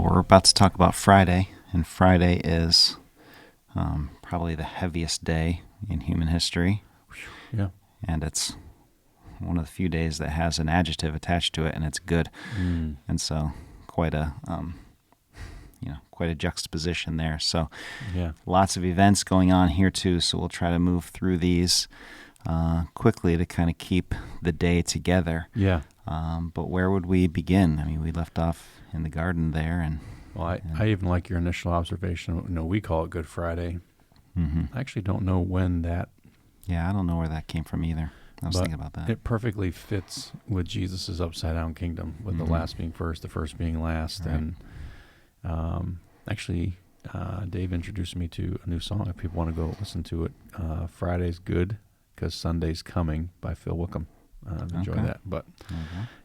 we're about to talk about Friday, and Friday is probably the heaviest day in human history. Yeah. And it's one of the few days that has an adjective attached to it, and it's good. And so quite a juxtaposition there. So Yeah. lots of events going on here too, so we'll try to move through these quickly to kind of keep the day together. Yeah. But where would we begin? I mean, we left off in the garden there, and Well, I even like your initial observation. We call it Good Friday. I actually don't know when that. Yeah, I don't know where that came from either. I was but thinking about that. It perfectly fits with Jesus' upside down kingdom, with the last being first, the first being last. Right. And actually, Dave introduced me to a new song. If people want to go listen to it, Friday's Good Because Sunday's Coming by Phil Wickham. Enjoy Okay. that. But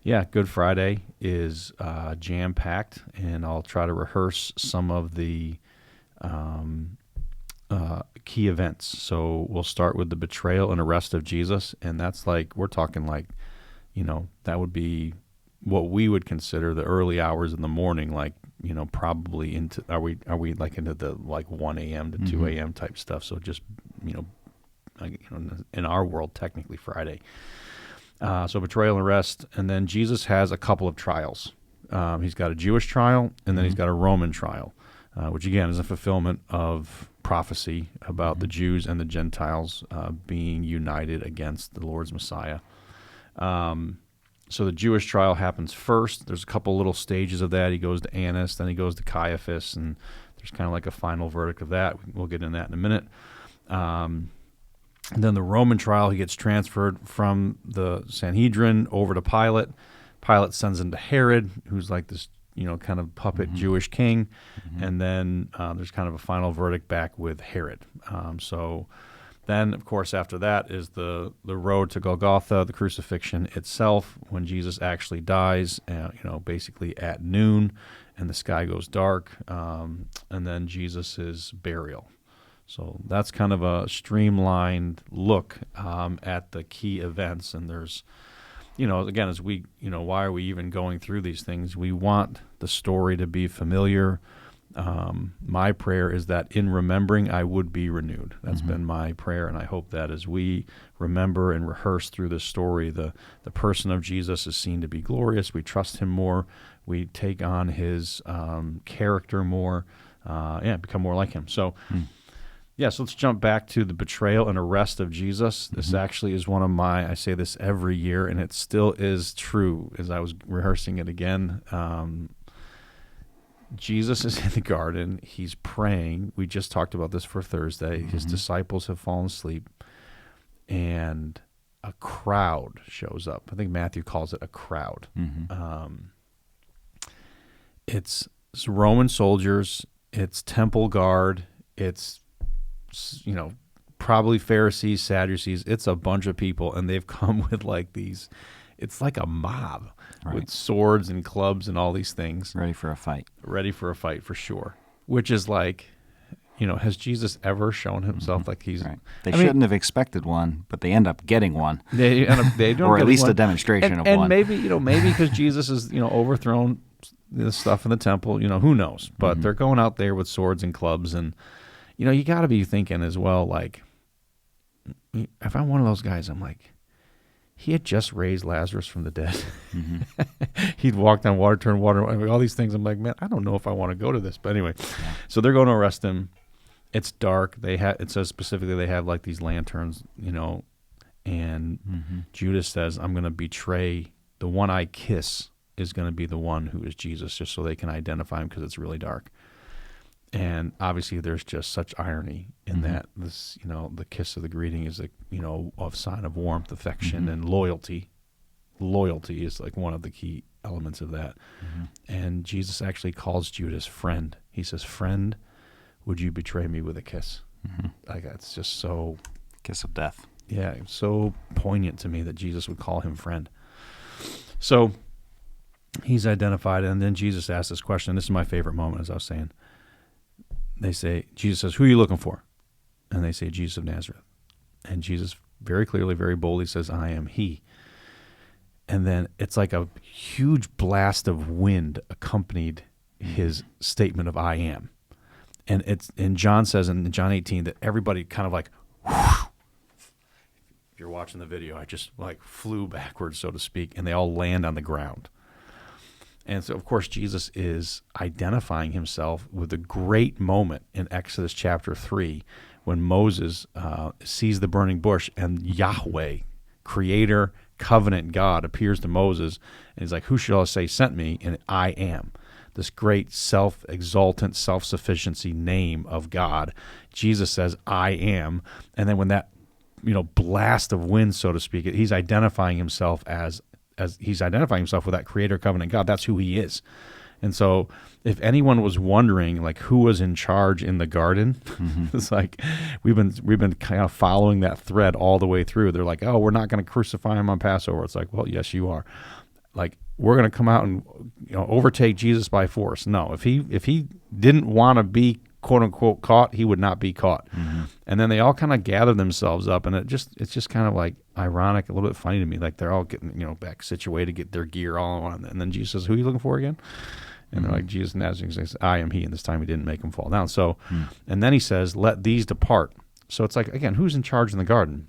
yeah, Good Friday is jam-packed, and I'll try to rehearse some of the key events. So we'll start with the betrayal and arrest of Jesus, and that's we're talking that would be what we would consider the early hours in the morning, probably into, are we like into the 1 a.m. to 2 a.m. type stuff. So just, in our world, technically Friday. So betrayal and arrest, and then Jesus has a couple of trials. He's got a Jewish trial, and then he's got a Roman trial, which again is a fulfillment of prophecy about the Jews and the Gentiles being united against the Lord's Messiah. So the Jewish trial happens first. There's a couple little stages of that. He goes to Annas, then he goes to Caiaphas, and there's kind of like a final verdict of that. We'll get into that in a minute. And then the Roman trial, he gets transferred from the Sanhedrin over to Pilate. Pilate sends him to Herod, who's like this, kind of puppet Jewish king. And then there's kind of a final verdict back with Herod. So then, of course, after that is the road to Golgotha, the crucifixion itself, when Jesus actually dies, basically at noon, and the sky goes dark, and then Jesus' burial. So that's kind of a streamlined look at the key events. And there's, again, as we, why are we even going through these things? We want the story to be familiar. My prayer is that in remembering, I would be renewed. That's been my prayer, and I hope that as we remember and rehearse through this story, the person of Jesus is seen to be glorious. We trust him more. We take on his character more, become more like him. So, so let's jump back to the betrayal and arrest of Jesus. This actually is one of I say this every year, and it still is true as I was rehearsing it again. Jesus is in the garden. He's praying. We just talked about this for Thursday. His disciples have fallen asleep, and a crowd shows up. I think Matthew calls it a crowd. It's Roman soldiers. It's temple guard. It's probably Pharisees, Sadducees. It's a bunch of people, and they've come with these. It's like a mob with swords and clubs and all these things. Ready for a fight. Ready for a fight, for sure. Which is has Jesus ever shown himself like he's... Right. They shouldn't have expected one, but they end up getting one. They don't or at least one. A demonstration of and one. And maybe because Jesus has, overthrown the stuff in the temple, who knows? But they're going out there with swords and clubs, and, you got to be thinking as well, if I'm one of those guys, I'm like, he had just raised Lazarus from the dead. He'd walked on water, turned water, all these things. I'm like, man, I don't know if I want to go to this. But anyway, so they're going to arrest him. It's dark. It says specifically they have these lanterns, and Judas says, I'm going to betray the one I kiss is going to be the one who is Jesus, just so they can identify him because it's really dark. And obviously, there's just such irony in that this, the kiss of the greeting is a sign of warmth, affection, and loyalty. Loyalty is one of the key elements of that. And Jesus actually calls Judas friend. He says, "Friend, would you betray me with a kiss?" That's just so kiss of death. Yeah, so poignant to me that Jesus would call him friend. So he's identified, and then Jesus asks this question. This is my favorite moment, as I was saying. Jesus says, "Who are you looking for?" And they say, "Jesus of Nazareth." And Jesus very clearly, very boldly says, "I am he." And then it's like a huge blast of wind accompanied his statement of I am. And John says in John 18 that everybody kind of like, whoosh. If you're watching the video, I just like flew backwards, so to speak, and they all land on the ground. And so, of course, Jesus is identifying himself with a great moment in Exodus chapter 3 when Moses sees the burning bush and Yahweh, creator, covenant God, appears to Moses. And he's like, who shall I say sent me? And I am. This great self-exaltant, self-sufficiency name of God. Jesus says, I am. And then when that blast of wind, so to speak, he's identifying himself as he's identifying himself with that creator covenant God. That's who he is. And so if anyone was wondering like who was in charge in the garden, it's like we've been kind of following that thread all the way through. They're like, oh, we're not going to crucify him on Passover. It's like, well, yes, you are. Like, we're going to come out and overtake Jesus by force. No, if he didn't want to be quote unquote caught, he would not be caught. And then they all kind of gather themselves up, and it's just kind of like ironic, a little bit funny to me. Like they're all getting back situated, get their gear all on, and then Jesus says, "Who are you looking for again?" And they're like, "Jesus of Nazareth." He says, "I am he." And this time he didn't make them fall down. So, and then he says, "Let these depart." So it's like, again, who's in charge in the garden?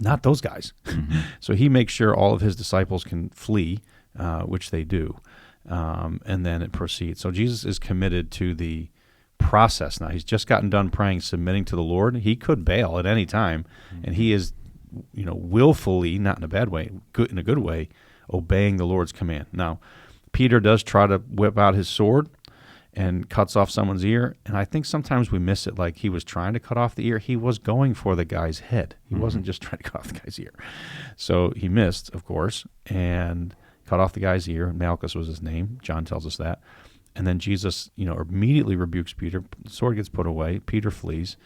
Not those guys. So he makes sure all of his disciples can flee, which they do, and then it proceeds. So Jesus is committed to the process now. He's just gotten done praying, submitting to the Lord. He could bail at any time, and he is, willfully, not in a bad way, in a good way, obeying the Lord's command. Now, Peter does try to whip out his sword and cuts off someone's ear, and I think sometimes we miss it. Like he was trying to cut off the ear. He was going for the guy's head. He wasn't just trying to cut off the guy's ear. So he missed, of course, and cut off the guy's ear. Malchus was his name. John tells us that. And then Jesus, immediately rebukes Peter. The sword gets put away. Peter flees,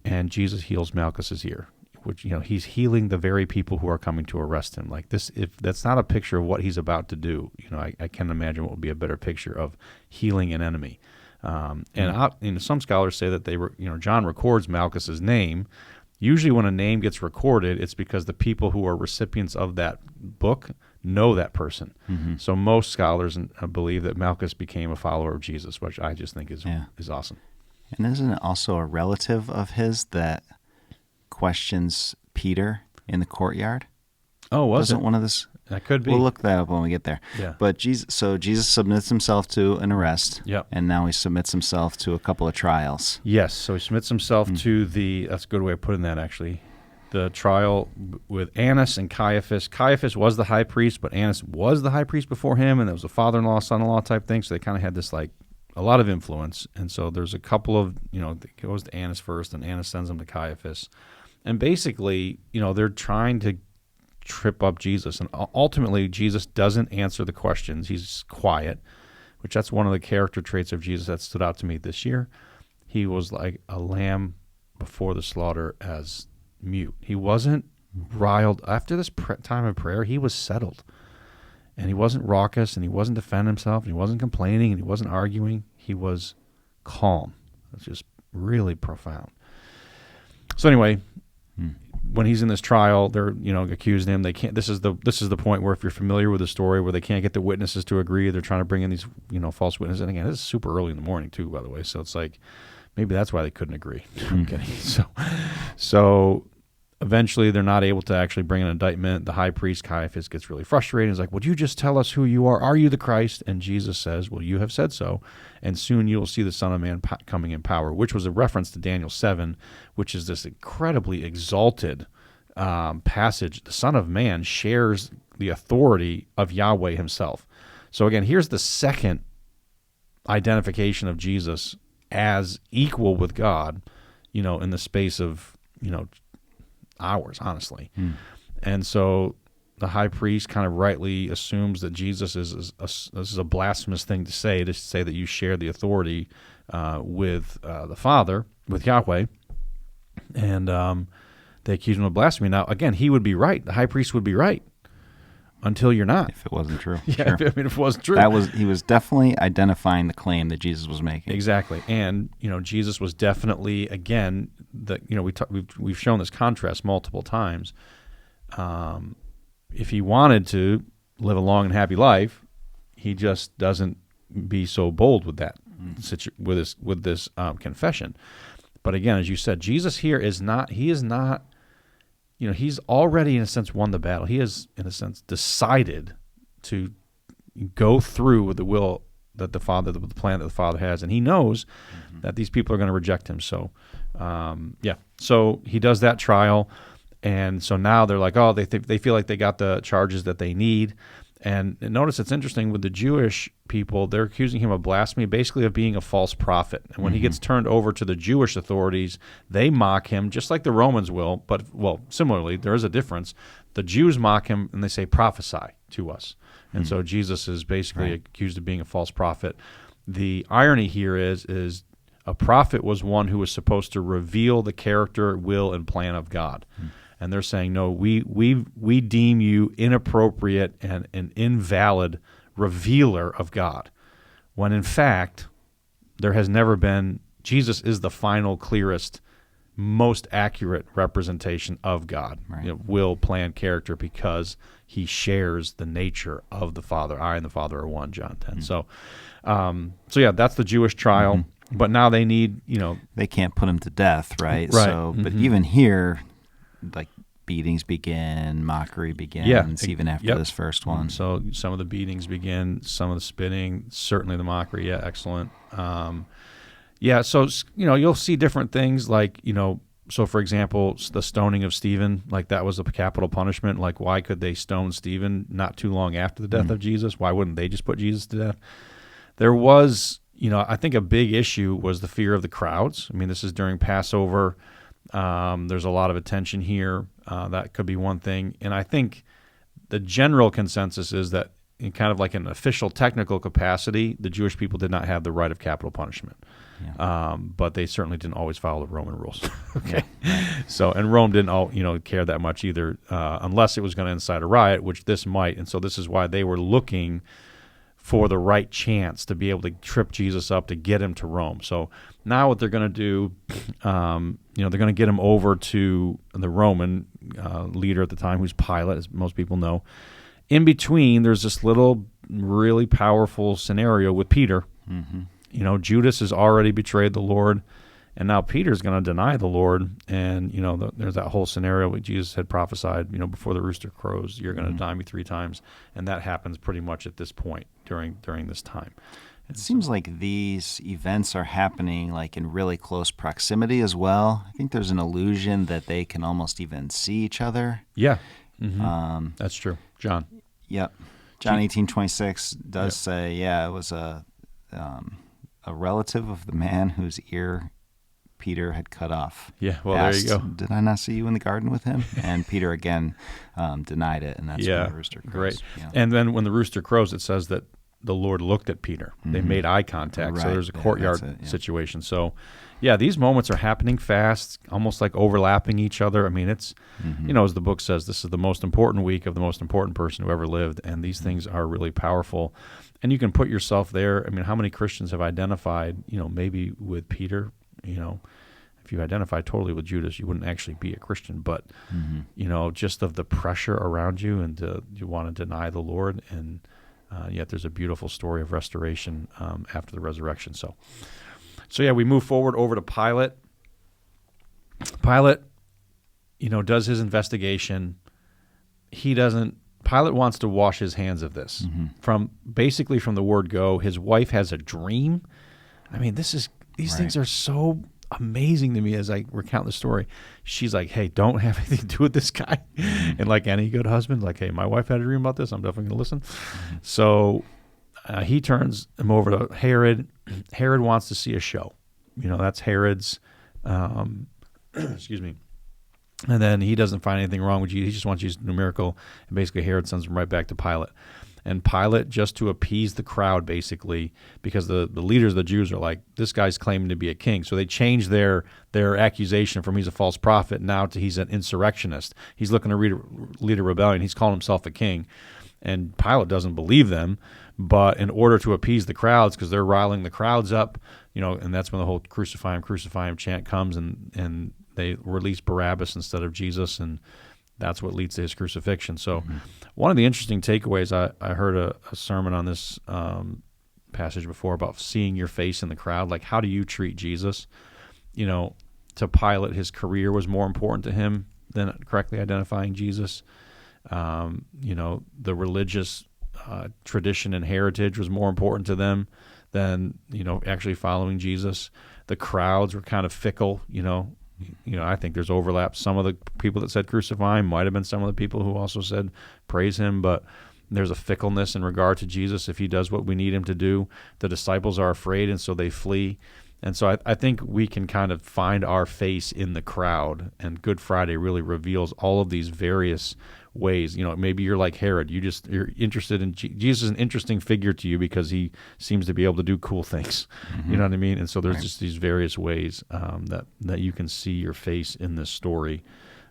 and Jesus heals Malchus's ear, which, he's healing the very people who are coming to arrest him. Like this, if that's not a picture of what he's about to do, I can't imagine what would be a better picture of healing an enemy. And some scholars say that John records Malchus's name. Usually when a name gets recorded, it's because the people who are recipients of that book know that person. So most scholars believe that Malchus became a follower of Jesus, which I just think is awesome. And isn't it also a relative of his that questions Peter in the courtyard? Oh, was Doesn't it? one of this? That could be. We'll look that up when we get there. Yeah. But Jesus submits himself to an arrest. Yep. And now he submits himself to a couple of trials. Yes. So he submits himself to that's a good way of putting that, actually. The trial with Annas and Caiaphas. Caiaphas was the high priest, but Annas was the high priest before him, and there was a father-in-law, son-in-law type thing, so they kind of had this, like, a lot of influence. And so there's a couple of, it goes to Annas first, and Annas sends him to Caiaphas. And basically, they're trying to trip up Jesus, and ultimately Jesus doesn't answer the questions. He's quiet, which that's one of the character traits of Jesus that stood out to me this year. He was like a lamb before the slaughter as mute. He wasn't riled. After this time of prayer, he was settled. And he wasn't raucous, and he wasn't defending himself, and he wasn't complaining, and he wasn't arguing. He was calm. It's just really profound. So anyway, when he's in this trial, they're accusing him. They can't. This is the point where, if you're familiar with the story, where they can't get the witnesses to agree, they're trying to bring in these false witnesses. And again, this is super early in the morning too, by the way. So it's like maybe that's why they couldn't agree. I'm kidding. So eventually they're not able to actually bring an indictment. The high priest Caiaphas gets really frustrated. He's like, "Would you just tell us who you are? Are you the Christ?" And Jesus says, "Well, you have said so, and soon you will see the Son of Man coming in power," which was a reference to Daniel 7, which is this incredibly exalted passage. The Son of Man shares the authority of Yahweh himself. So again, here's the second identification of Jesus as equal with God, in the space of, hours, honestly. And so the high priest kind of rightly assumes that Jesus is this is a blasphemous thing to say that you share the authority with the Father, with Yahweh, and they accuse him of blasphemy. Now, again, he would be right. The high priest would be right until you're not. If it wasn't true. Yeah, sure. if it wasn't true. He was definitely identifying the claim that Jesus was making. Exactly. And, Jesus was definitely, again, we've shown this contrast multiple times. If he wanted to live a long and happy life, he just doesn't be so bold with that with this confession. But again, as you said, Jesus here is not. He is not. He's already in a sense won the battle. He has in a sense decided to go through with the will that the Father, the plan that the Father has, and he knows that these people are going to reject him. So, so he does that trial, and so now they're like, oh, they feel like they got the charges that they need. And notice it's interesting with the Jewish people, they're accusing him of blasphemy, basically of being a false prophet. And when he gets turned over to the Jewish authorities, they mock him just like the Romans will, but, similarly, there is a difference. The Jews mock him and they say, prophesy to us. And so Jesus is basically accused of being a false prophet. The irony here is a prophet was one who was supposed to reveal the character, will, and plan of God. And they're saying, no, we deem you inappropriate and an invalid revealer of God. When in fact, there has never been, Jesus is the final, clearest, most accurate representation of God. Will, plan, character, because he shares the nature of the Father. I and the Father are one, John 10. So that's the Jewish trial. But now they need, They can't put him to death, right? Right. So, but even here, like beatings begin, mockery begins, even after this first one. So some of the beatings begin, some of the spitting, certainly the mockery. Yeah, excellent. So you'll see different things like so for example, the stoning of Stephen, like that was a capital punishment. Like why could they stone Stephen not too long after the death of Jesus? Why wouldn't they just put Jesus to death? There was, I think a big issue was the fear of the crowds. I mean, this is during Passover. There's a lot of attention here. That could be one thing. And I think the general consensus is that in kind of like an official technical capacity, the Jewish people did not have the right of capital punishment. But they certainly didn't always follow the Roman rules. Okay. So, and Rome didn't care that much either, unless it was going to incite a riot, which this might. And so this is why they were looking for the right chance to be able to trip Jesus up to get him to Rome. So now what they're going to do, they're going to get him over to the Roman leader at the time, who's Pilate, as most people know. In between, there's this little really powerful scenario with Peter. Judas has already betrayed the Lord, and now Peter's going to deny the Lord. And, there's that whole scenario where Jesus had prophesied, before the rooster crows, you're going to deny me 3 times. And that happens pretty much at this point during this time. It seems like these events are happening like in really close proximity as well. I think there's an illusion that they can almost even see each other. Yeah. That's true. John. Yep. John 18:26 does say, it was a relative of the man whose ear Peter had cut off. Yeah, well, asked, there you go. Did I not see you in the garden with him? And Peter again denied it, and that's when the rooster crows. Great. Yeah. And then when the rooster crows, it says that the Lord looked at Peter. They made eye contact, so there's a courtyard situation. So, these moments are happening fast, almost like overlapping each other. I mean, it's, as the book says, this is the most important week of the most important person who ever lived, and these things are really powerful. And you can put yourself there. I mean, how many Christians have identified, maybe with Peter? If you identify totally with Judas, you wouldn't actually be a Christian. But, just of the pressure around you, and you want to deny the Lord, and yet there's a beautiful story of restoration after the resurrection. So we move forward over to Pilate. Pilate, does his investigation. Pilate wants to wash his hands of this. From the word go, his wife has a dream. I mean, these things are so amazing to me as I recount the story. She's like, hey, don't have anything to do with this guy. And like any good husband, like, hey, my wife had a dream about this. I'm definitely going to listen. So he turns him over to Herod. Herod wants to see a show. That's Herod's, excuse me. And then he doesn't find anything wrong with Jesus. He just wants Jesus to do a miracle. And basically Herod sends him right back to Pilate. And Pilate, just to appease the crowd, basically, because the leaders of the Jews are like, this guy's claiming to be a king. So they change their accusation from he's a false prophet now to he's an insurrectionist. He's looking to lead a rebellion. He's calling himself a king. And Pilate doesn't believe them. But in order to appease the crowds, because they're riling the crowds up, and that's when the whole crucify him chant comes, and they release Barabbas instead of Jesus, and that's what leads to his crucifixion. So one of the interesting takeaways, I heard a sermon on this passage before about seeing your face in the crowd. Like, how do you treat Jesus? You know, to Pilate, his career was more important to him than correctly identifying Jesus. You know, the religious tradition and heritage was more important to them than, you know, actually following Jesus. The crowds were kind of fickle, you know. I think there's overlap. Some of the people that said crucify him might have been some of the people who also said praise him, but there's a fickleness in regard to Jesus. If he does what we need him to do, the disciples are afraid, and so they flee. And so I think we can kind of find our face in the crowd, and Good Friday really reveals all of these various ways. You know, maybe you're like Herod. You're interested in Jesus is an interesting figure to you because he seems to be able to do cool things. You know what I mean? And so there's just these various ways that you can see your face in this story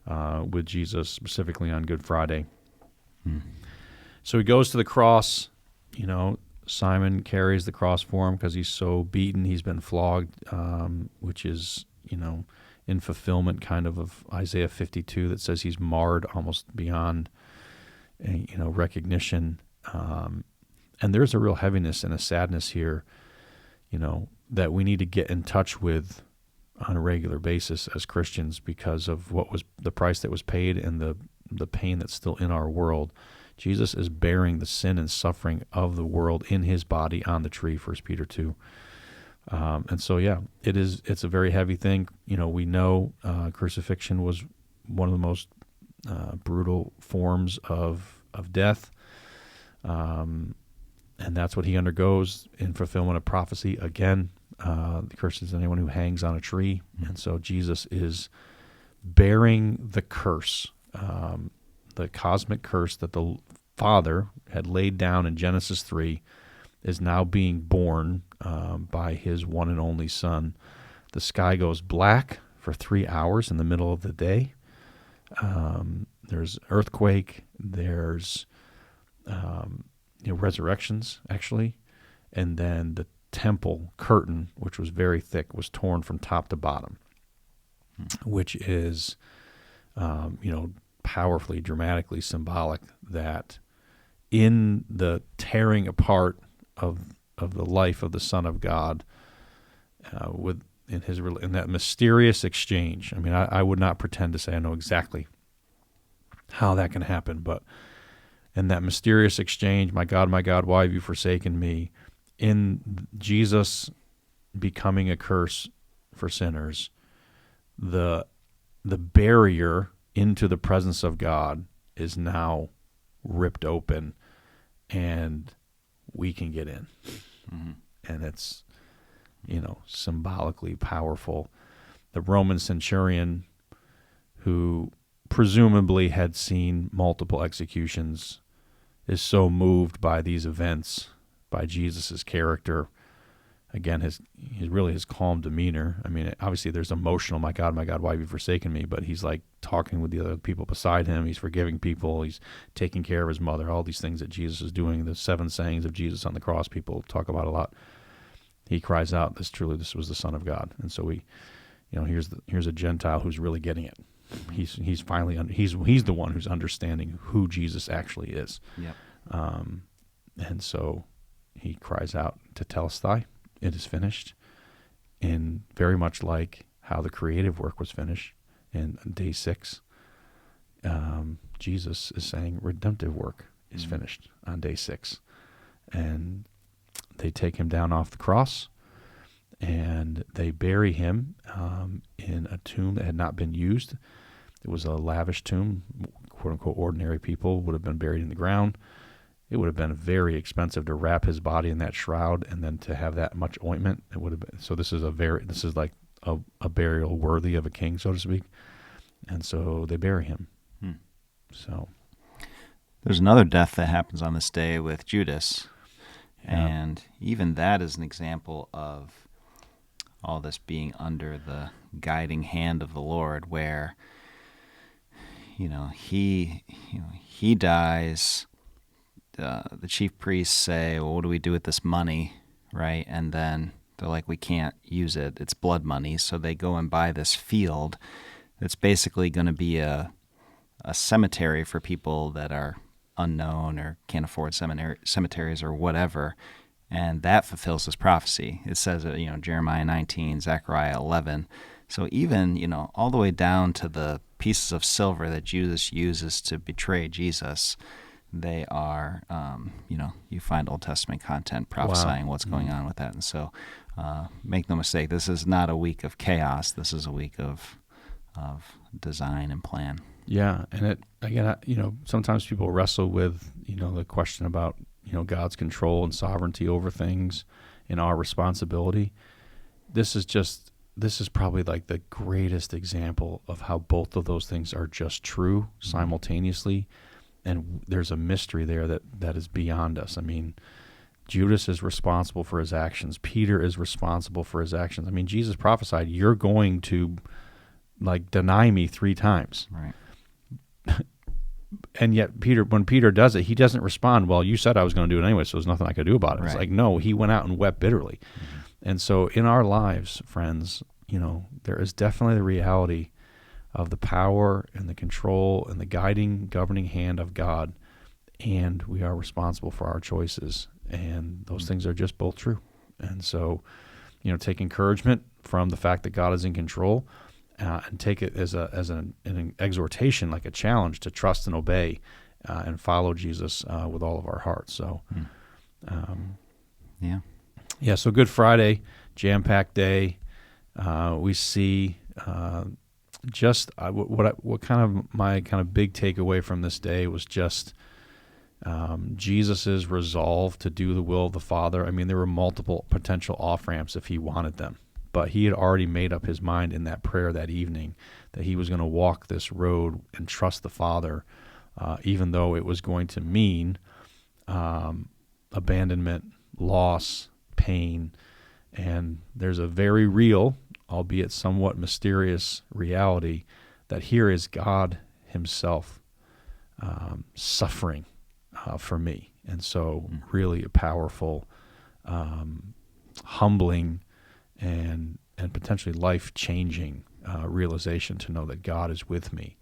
with Jesus, specifically on Good Friday. So he goes to the cross. You know, Simon carries the cross for him because he's so beaten. He's been flogged, which is, you know, in fulfillment kind of Isaiah 52 that says he's marred almost beyond, you know, recognition. And there's a real heaviness and a sadness here, you know, that we need to get in touch with on a regular basis as Christians because of what was the price that was paid and the pain that's still in our world. Jesus is bearing the sin and suffering of the world in his body on the tree, 1 Peter 2. And so, yeah, it's a very heavy thing. You know, we know crucifixion was one of the most brutal forms of death. And that's what he undergoes in fulfillment of prophecy. Again, the curse is anyone who hangs on a tree. And so Jesus is bearing the curse, the cosmic curse that the Father had laid down in Genesis 3 is now being borne by his one and only Son. The sky goes black for 3 hours in the middle of the day. There's earthquake. There's resurrections, actually. And then the temple curtain, which was very thick, was torn from top to bottom, which is, powerfully, dramatically symbolic that in the tearing apart of the life of the Son of God, in that mysterious exchange. I mean, I would not pretend to say I know exactly how that can happen, but in that mysterious exchange, my God, why have you forsaken me? In Jesus becoming a curse for sinners, the barrier into the presence of God is now ripped open, and we can get in. And it's, symbolically powerful. The Roman centurion, who presumably had seen multiple executions, is so moved by these events, by Jesus' character. Again, his calm demeanor. I mean, obviously there's emotional, my God, why have you forsaken me? But he's like talking with the other people beside him. He's forgiving people. He's taking care of his mother. All these things that Jesus is doing. The 7 sayings of Jesus on the cross, people talk about a lot. He cries out, this was the Son of God. And so here's a Gentile who's really getting it. He's finally, he's the one who's understanding who Jesus actually is. Yep. And so he cries out, tetelestai, it is finished. And very much like how the creative work was finished in day 6, Jesus is saying redemptive work is finished on day 6. And they take him down off the cross, and they bury him in a tomb that had not been used. It was a lavish tomb. Quote-unquote ordinary people would have been buried in the ground. It would have been very expensive to wrap his body in that shroud and then to have that much ointment. It would have been, so this is like a burial worthy of a king, so to speak. And so they bury him. So there's another death that happens on this day with Judas. Yeah. And even that is an example of all this being under the guiding hand of the Lord, where he dies. The chief priests say, well, what do we do with this money, right? And then they're like, we can't use it. It's blood money. So they go and buy this field that's basically going to be a cemetery for people that are unknown or can't afford cemeteries or whatever. And that fulfills this prophecy. It says it, Jeremiah 19, Zechariah 11. So even, all the way down to the pieces of silver that Judas uses to betray Jesus, they are, you find Old Testament content prophesying what's going on with that. And so make no mistake, this is not a week of chaos. This is a week of design and plan. Yeah, and sometimes people wrestle with, the question about, God's control and sovereignty over things and our responsibility. This is probably like the greatest example of how both of those things are just true simultaneously, and there's a mystery there that is beyond us. I mean, Judas is responsible for his actions. Peter is responsible for his actions. I mean, Jesus prophesied, you're going to deny me 3 times. Right. And yet when Peter does it, he doesn't respond, well, you said I was going to do it anyway, so there's nothing I could do about it. Right. It's like, no, he went out and wept bitterly. Mm-hmm. And so in our lives, friends, there is definitely the reality of the power and the control and the guiding, governing hand of God, and we are responsible for our choices. And those things are just both true. And so, take encouragement from the fact that God is in control, and take it as an exhortation, like a challenge to trust and obey and follow Jesus with all of our hearts. So, yeah. So Good Friday, jam-packed day. We see what kind of my kind of big takeaway from this day was just Jesus's resolve to do the will of the Father. I mean, there were multiple potential off-ramps if he wanted them. But he had already made up his mind in that prayer that evening that he was going to walk this road and trust the Father, even though it was going to mean abandonment, loss, pain. And there's a very real, albeit somewhat mysterious reality that here is God himself suffering for me. And so really a powerful, humbling, and potentially life-changing realization to know that God is with me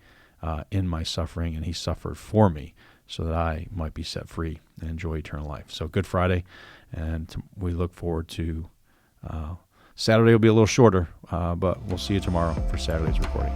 in my suffering, and he suffered for me so that I might be set free and enjoy eternal life. So Good Friday, and we look forward to Saturday will be a little shorter, but we'll see you tomorrow for Saturday's recording.